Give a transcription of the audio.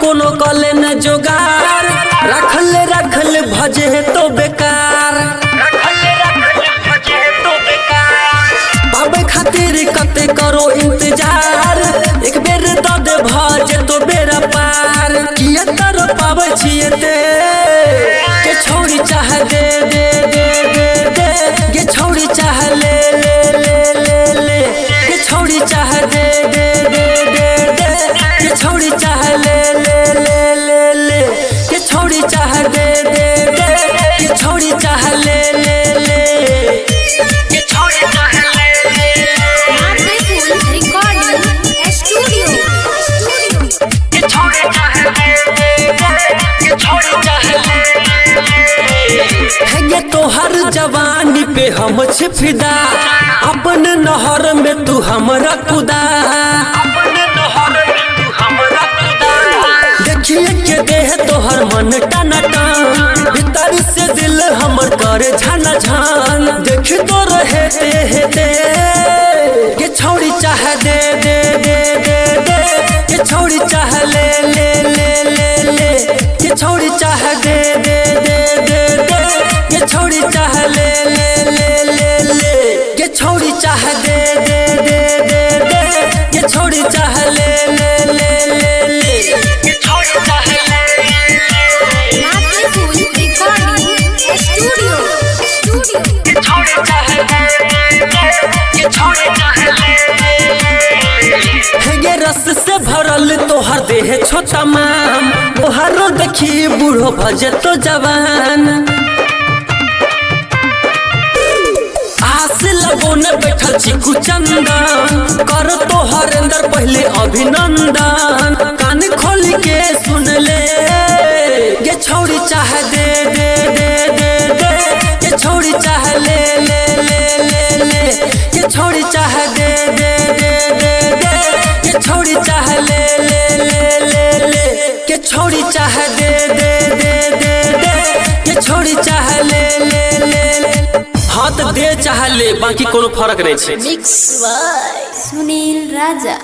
कोनो कले न जोगार रखल भजे तो बेकार बाबे खातिर कते करो इंतजार एक बेर द दे भजे तो बेरा पार किए तर पावे छिए ते के छोड़ी चाह दे दे दे दे दे के छोड़ी चाह ले ले ले ले ले के छोड़ी चाह दे दे दे दे दे के छोड़ी चाह ले ले ले ले ले के छोड़ी चाह दे दे दे के छोड़ी चाह ले ले ले के छोड़ी चाह ले ले रिकॉर्डिंग स्टूडियो के छोड़ी चाह ले ले के छोड़ी चाह ले तो हर जवानी पे हम फिदा अपन नहर में तू हमरा खुदा देखिए के देह तोहर मन टना टन भीतर से दिल हमर करे झन झन देख तो रहे ते के छोड़ी चाह दे दे दे दे दे के छोड़ी चाह ले ले ले ले ले के छोड़ी चाह दे दे दे दे दे के छोड़ी चाह ले ले ले ले ले के छोड़ी चाह दे दे दे दे दे के छोड़ी चाह ले ले ले ले ले के छोड़ी चाह रिकॉर्डिंग स्टूडियो के छोड़ी चाह के छोड़ी चाह हे रस से भरल तोहर देह छोटा माम तोहरो देखी बूढ़ो भजे तो जवान आस लगो न बैठल चिकू चंदन कर तोहर अंदर पहले अभिनंदन कान खोल के सुन ले ये छोड़ी चाह दे दे दे दे दे ये छोड़ी चाह ले ले ले ले ले ये छोड़ी चाह दे दे दे दे दे ये छोड़ी चाह ले ले ले ले ले ये छोड़ी चाह दे दे दे दे दे ये छोड़ी चाह ले ले ले हाथ दे चाह ले बाकी कोनो फर्क नहीं छे मिक्स बाय सुनील राजा।